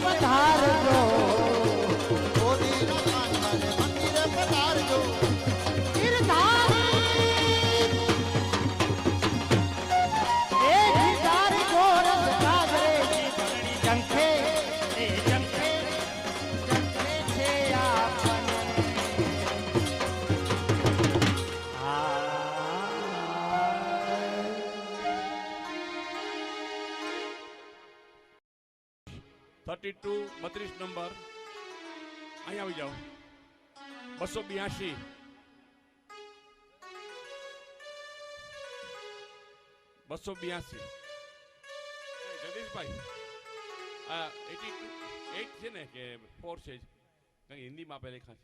પધારજો ગોધીના કાંઠાને મંદિરે પધારજો ગિરધારી એ ગિરધારી ગોરખ સાગરે જંખે એ જંખે જંખે છે આપને આ 32 32 નંબર અહીંયા આવી જાઓ 282 282 જગદીશભાઈ આ 88 છે ને કે 4 છે કંઈ હિન્દીમાં આપણે લખ્યા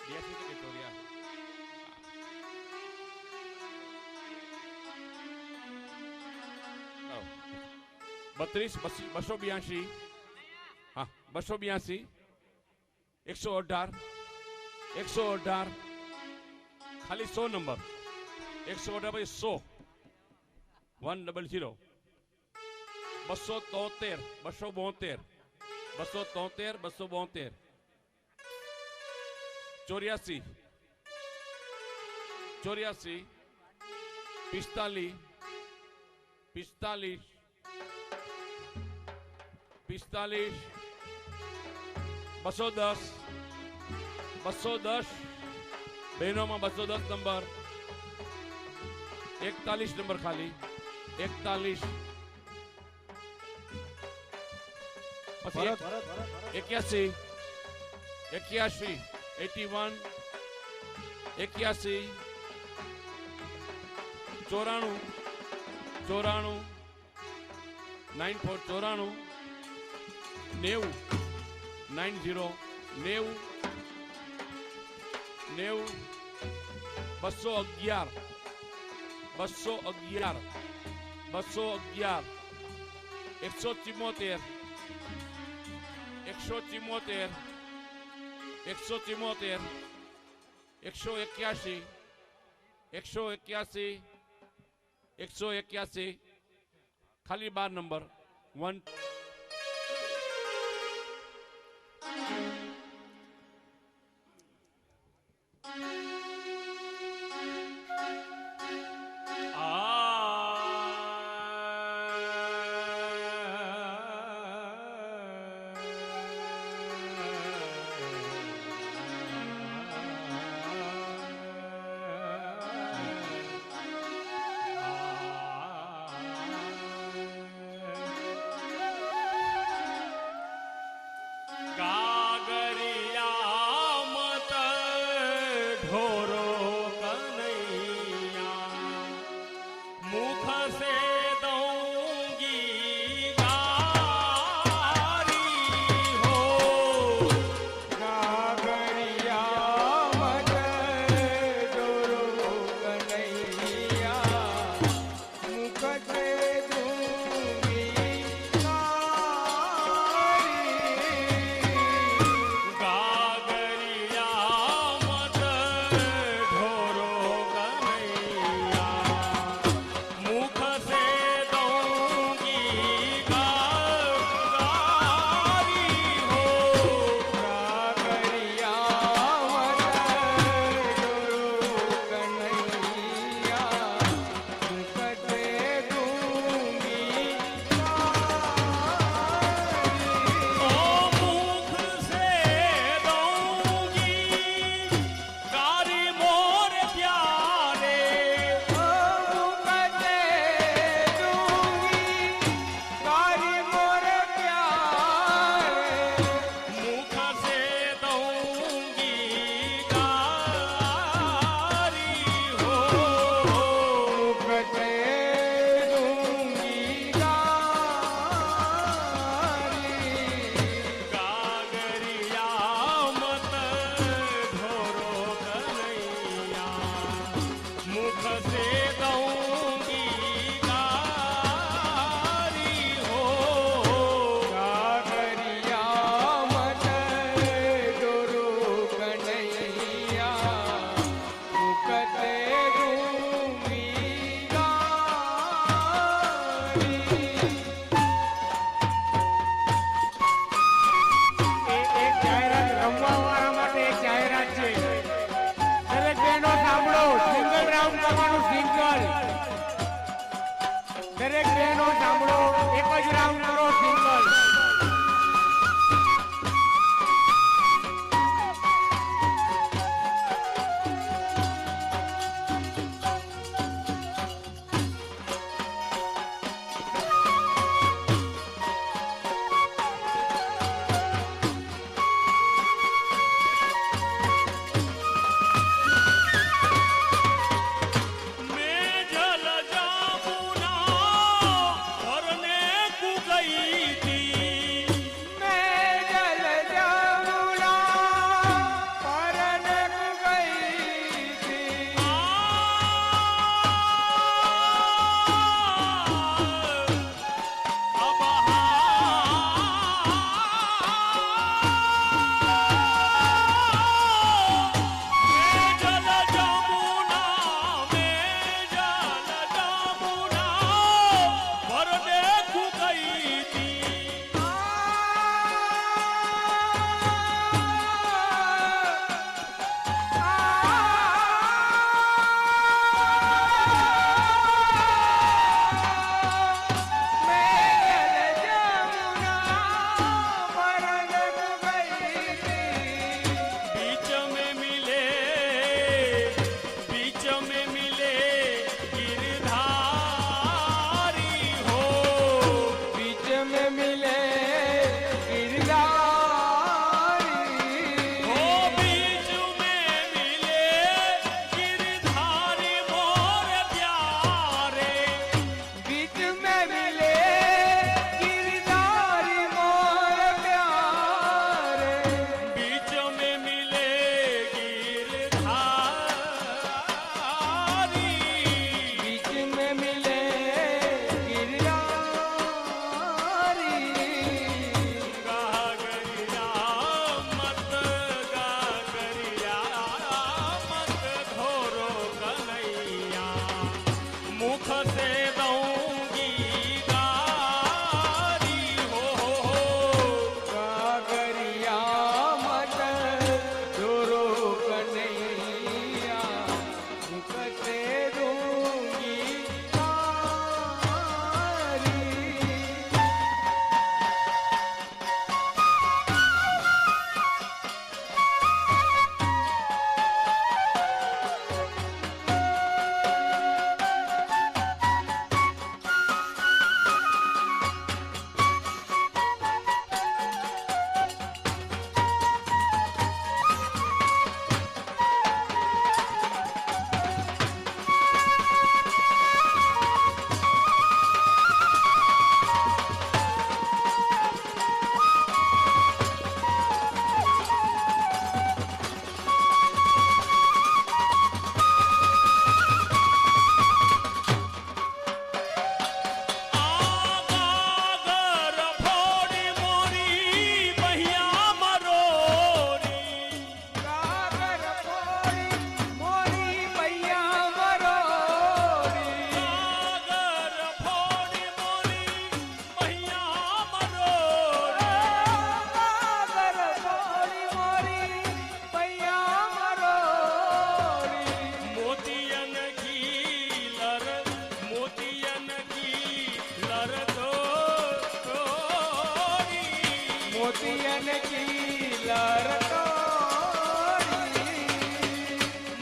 છે 82 કે 84 282 હા 282 118 118 ખાલી 100 નંબર 118 પછી 100 100 273 272 273 272 84 84 45 45 45 210 210 બહેનોમાં 210 નંબર 41 નંબર ખાલી 41 પછી 81 81 81 81 94 94 94 90 90 90 90 211 211 211 174 174 174 181 181 181 ખાલી 12 નંબર 1 એ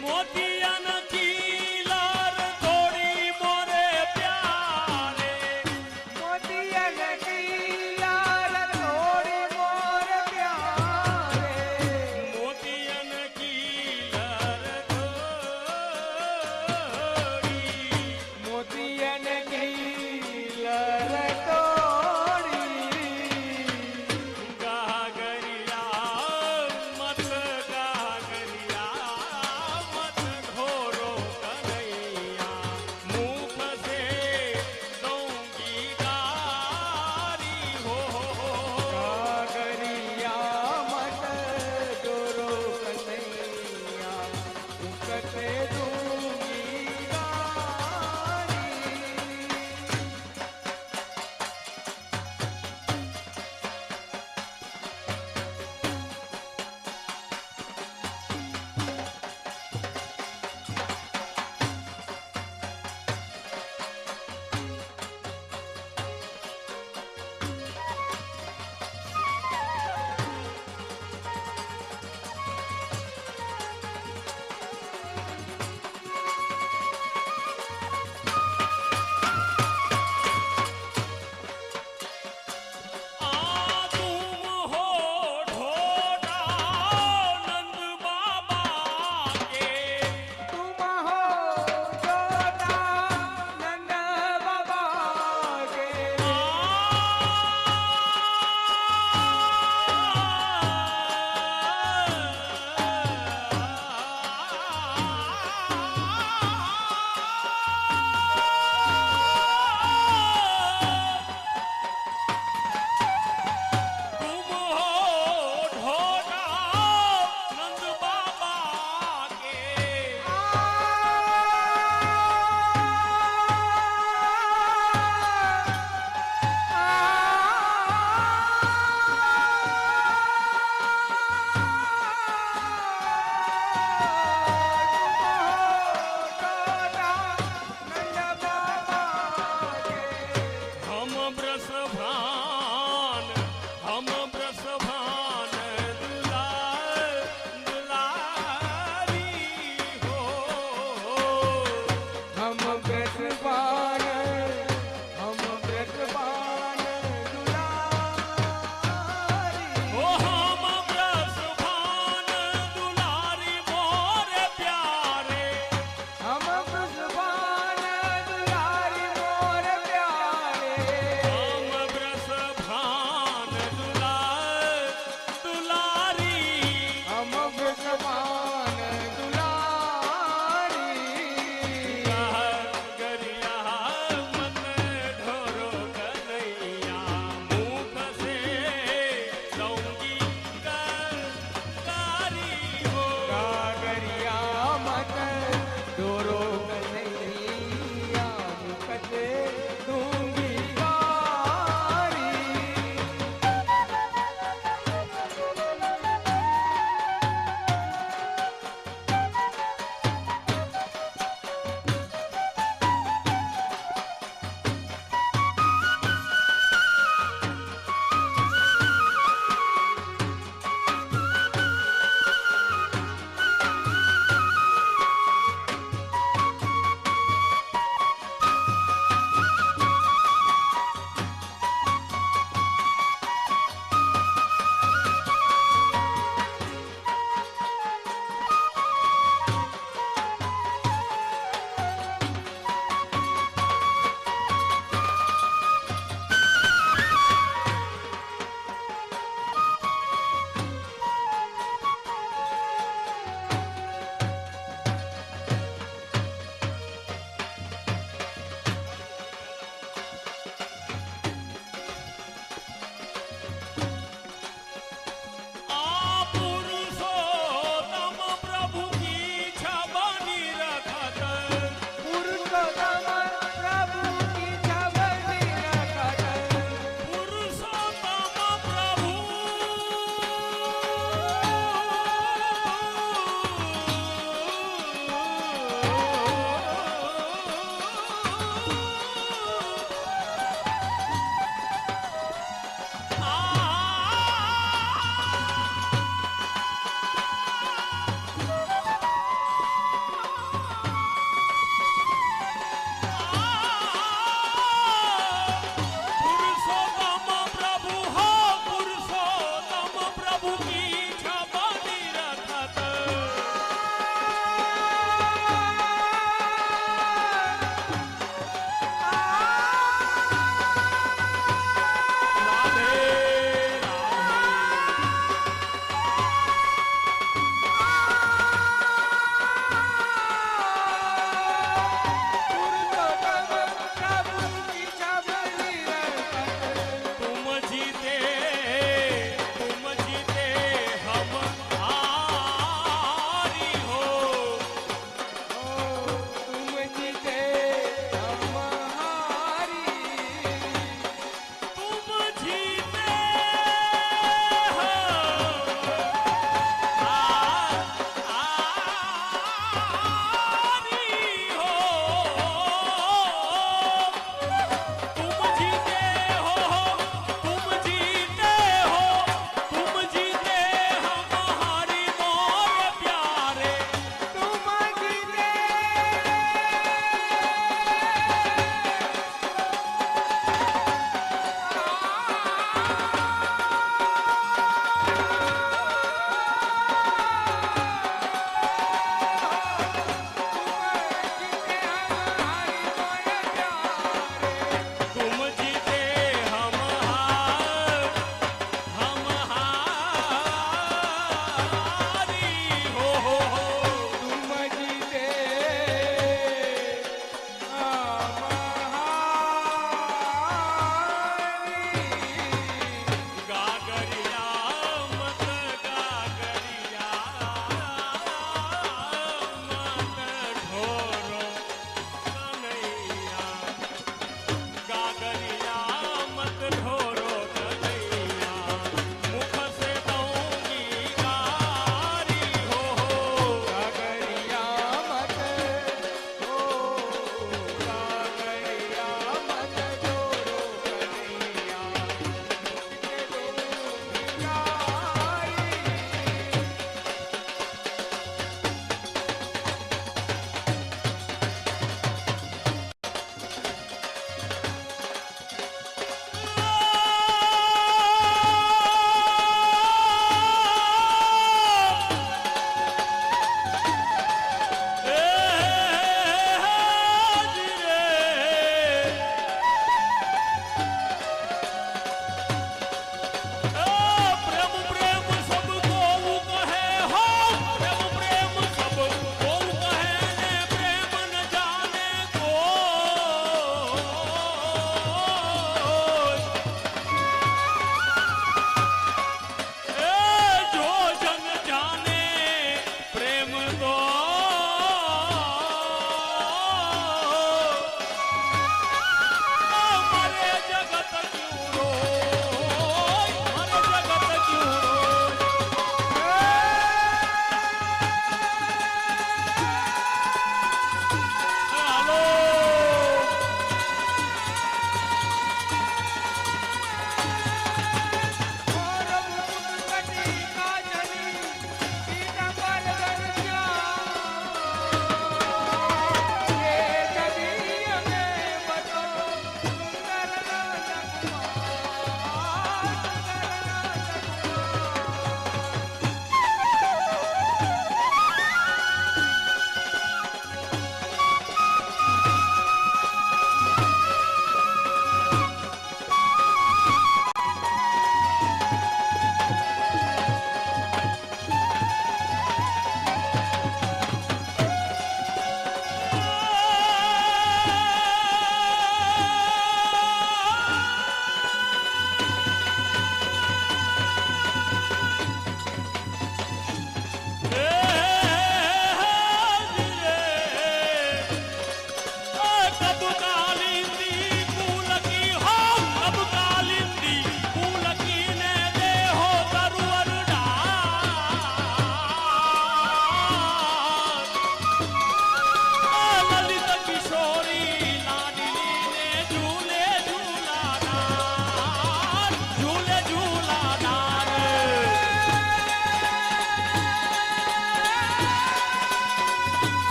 મોતિયાના કીલર થોડી મોરે પ્યારે મોતિયાના કીલર થોડી ગાગરિયા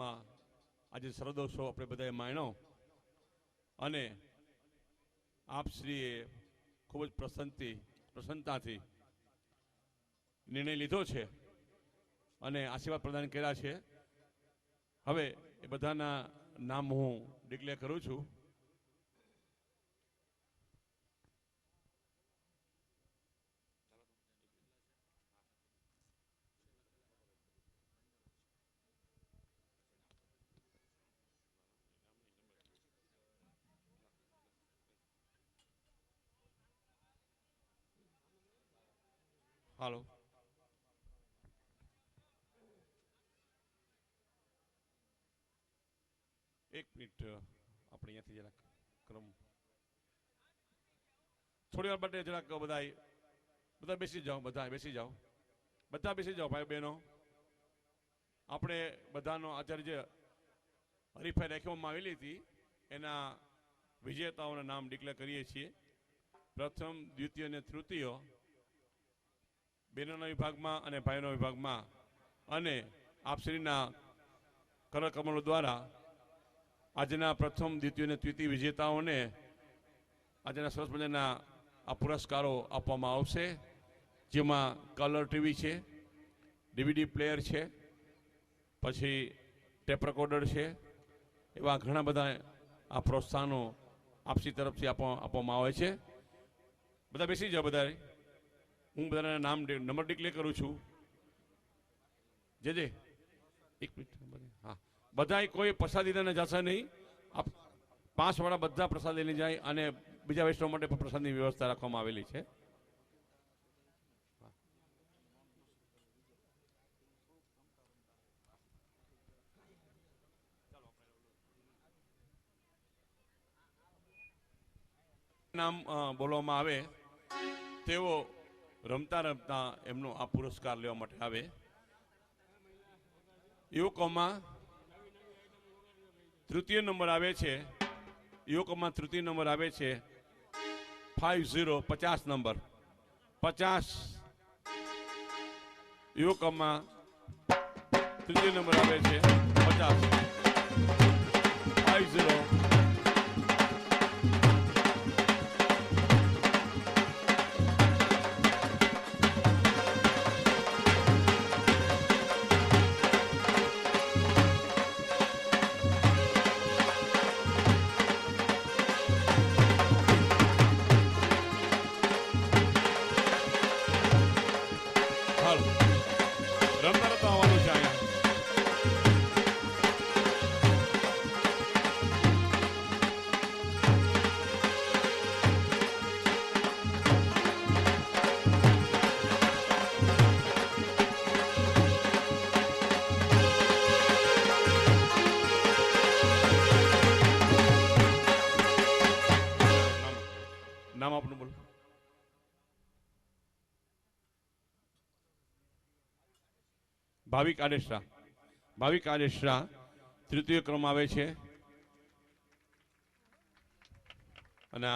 માં આજે સરદોષો આપણે બધાએ માણ્યો અને આપશ્રીએ ખૂબ જ પ્રસન્નતાથી નિર્ણય લીધો છે અને આશીર્વાદ પ્રદાન કર્યા છે. હવે એ બધાના નામ હું ડિક્લેર કરું છું. હાલો, એક મિનિટ આપણે અહીંયાથી જરાક ક્રમ થોડી વાર માટે જરાક બધા બેસી જાઓ, બધા બેસી જાઓ ભાઈ બહેનો. આપણે બધાનો આચાર્ય જે હરીફાઈ રાખવામાં આવેલી હતી એના વિજેતાઓના નામ ડિક્લેર કરીએ છીએ. પ્રથમ, દ્વિતીય અને તૃતીય બહેનોના વિભાગમાં અને ભાઈઓના વિભાગમાં, અને આપશ્રીના કરકમલો દ્વારા આજના પ્રથમ, દ્વિતીય અને તૃતીય વિજેતાઓને આજના સરસ મજાના આ પુરસ્કારો આપવામાં આવશે, જેમાં કલર ટીવી છે, ડીવીડી પ્લેયર છે, પછી ટેપ રેકોર્ડર છે. એવા ઘણા બધા આ પ્રોત્સાહનો આપસી તરફથી આપવામાં આવે છે. બધા બેસી જાઓ. બધા હું બધાના નામ નંબર ડિક્લેર કરું છું. જે એક મિનિટ. હા, બધા કોઈ પ્રસાદી લઈને જશે નહીં. 5 વાળા બધા પ્રસાદ લઈને જાય અને બીજા વૈષ્ણવ માટે પણ પ્રસાદની વ્યવસ્થા રાખવામાં આવેલી છે. નામ બોલવામાં આવે તેઓ રમતા એમનો આ પુરસ્કાર લેવા માટે આવે. યુવકોમાં તૃતીય નંબર આવે છે. 50 નંબર 50. યુવકોમાં તૃતીય નંબર આવે છે 50. 50. નામ આપનું બોલો. ભાવિક આડેસરા તૃતીય ક્રમ આવે છે. અને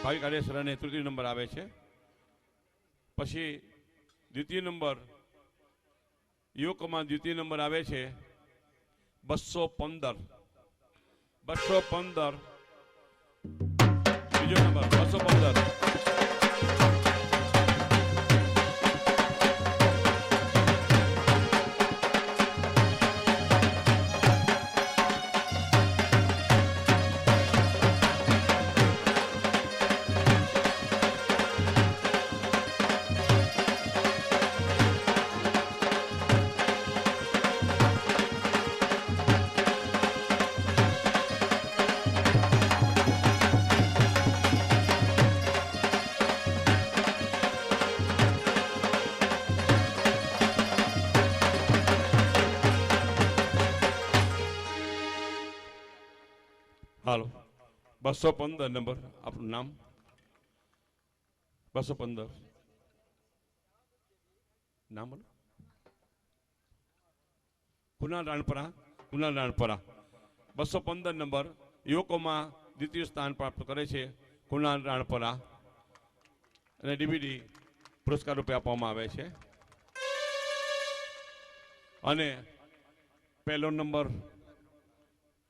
ભાવિક આડેસરાને તૃતીય નંબર આવે છે. પછી દ્વિતીય નંબર, યુવકોમાં દ્વિતીય નંબર આવે છે 215. બીજો નંબર 215. હાલો, 215 નંબર આપનું નામ. 215 નામ બોલો. કુનાલ રાણપરા 215 નંબર યુવકોમાં દ્વિતીય સ્થાન પ્રાપ્ત કરે છે કુનાલ રાણપરા, અને ડીવીડી પુરસ્કાર રૂપે આપવામાં આવે છે. અને પહેલો નંબર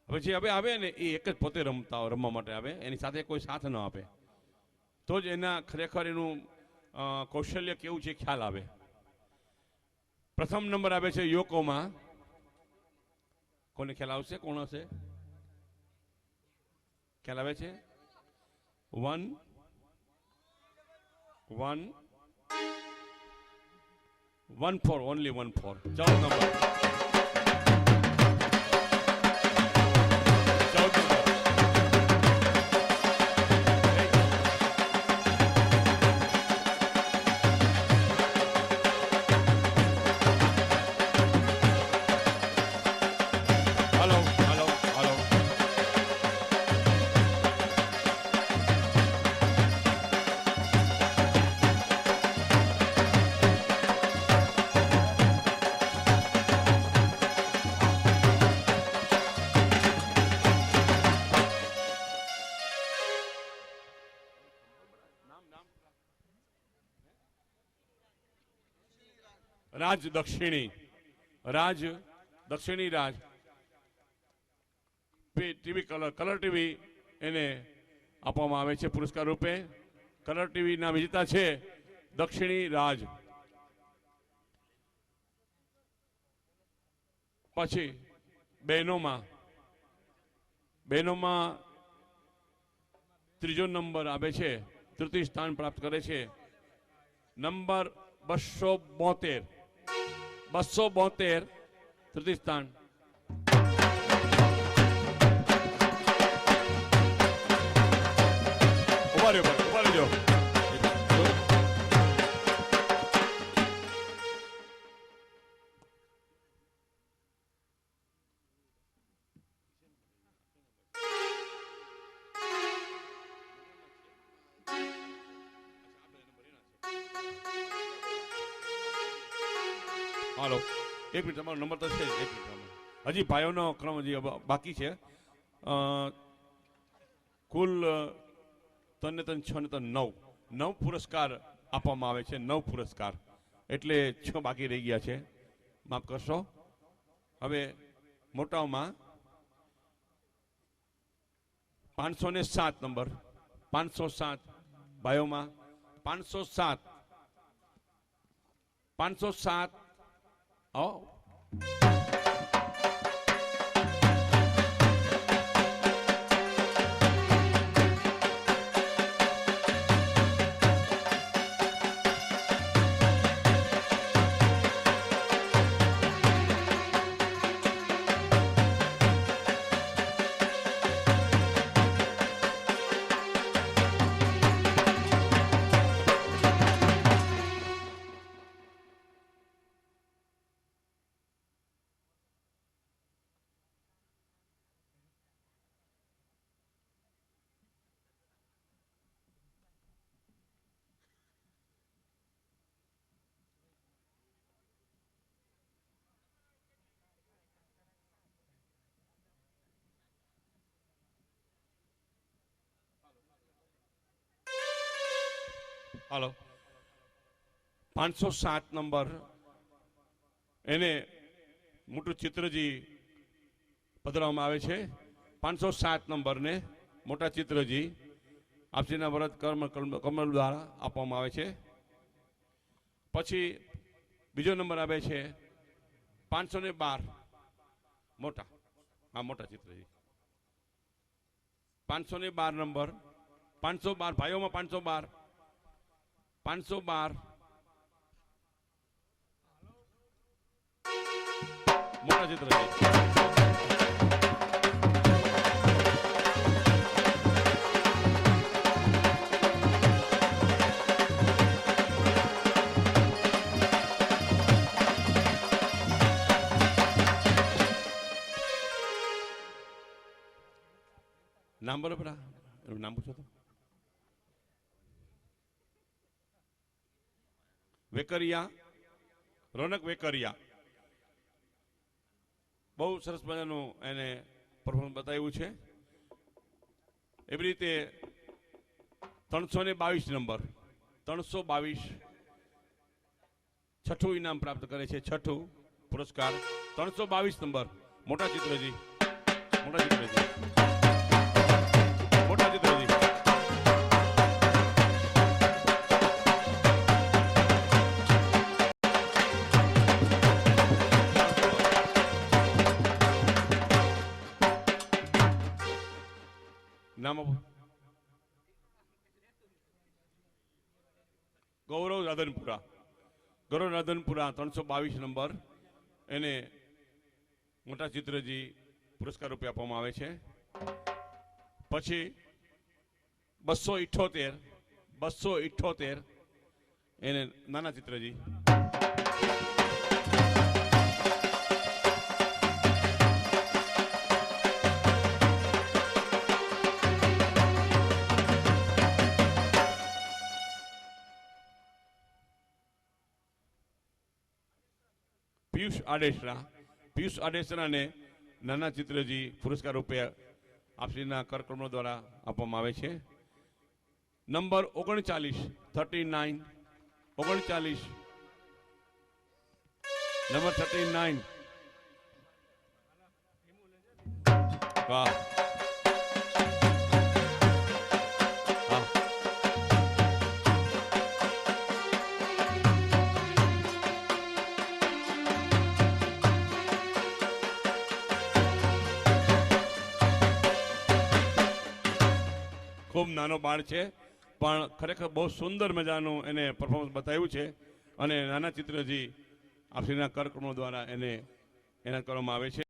પછી હવે આવે ને એ એક જ પોતે રમવા માટે આવે, એની સાથે કોઈ સાથ ન આપે તો જ એના ખરેખર એનું કૌશલ્ય કેવું છે ખ્યાલ આવે. પ્રથમ નંબર આવે છે યોકોમાં. કોને ખ્યાલ આવશે? કોણ હશે? ખ્યાલ આવે છે? 1 1 1 4 ઓનલી 1 4. 14 નંબર. 14 નંબર. હાલો હાલો હાલો. રાજ દક્ષિણી. રાજ દક્ષિણી. રાજ ટીવી કલર ટીવી એને આપવામાં આવે છે પુરસ્કાર રૂપે. કલર ટીવીના વિજેતા છે દક્ષિણી રાજ. પછી બહેનોમાં ત્રીજો નંબર આવે છે, તૃતીય સ્થાન પ્રાપ્ત કરે છે. નંબર 272. 272 તૃતીય સ્થાન. ઉભા રહેજો. હાલો, એક મિનિટ, તમારો નંબર તો છે. એક મિનિટ, હજી ભાઈઓનો ક્રમ હજી બાકી છે. કુલ 3 ને 3 6 ને 3 9 પુરસ્કાર આપવામાં આવે છે. 9 પુરસ્કાર એટલે 6 બાકી રહી ગયા છે, માફ કરશો. હવે મોટાઓમાં 507 નંબર. 507 ભાઈઓમાં 507. 507. હાલો, 507 નંબર એને મોટું ચિત્રજી પધરાવવામાં આવે છે. 507 નંબરને મોટા ચિત્રજી આપસીના વ્રત કમલ દ્વારા આપવામાં આવે છે. પછી બીજો નંબર આવે છે 512 મોટા. હા, મોટા ચિત્રજી 512 નંબર. 512 ભાઈઓમાં 512. 512 મોટા ચિત્રજી. નામ બોલો પેલા, એનું નામ પૂછો તો. વેકરિયા, રોનક વેકરિયા. બહુ સરસ મજાનું એને પરફોર્મન્સ બતાવ્યું છે. એવી રીતે 322 નંબર. 322 છઠ્ઠું ઇનામ પ્રાપ્ત કરે છે. છઠ્ઠું પુરસ્કાર 322 નંબર મોટા ચિત્રજી મોટા ચિત્રજી મોટા ચિત્રજી નામ આપો. ગૌરવ રાધનપુરા 322 નંબર એને મોટા ચિત્રજી પુરસ્કાર રૂપે આપવામાં આવે છે. પછી 278 એને નાના ચિત્રજી પિયુષ આડેસરાને નાના ચિત્રજી પુરસ્કાર રૂપે આપશ્રીના કાર્યક્રમો દ્વારા આપવામાં આવે છે. નંબર 39 નંબર 39 વાહ હા. ખૂબ નાનો બાળ છે પણ ખરેખર બહુ સુંદર મજાનું એને પરફોર્મન્સ બતાવ્યું છે અને નાના ચિત્રજી આપશ્રીના કાર્યક્રમો દ્વારા એને એનાયત કરવામાં આવે છે.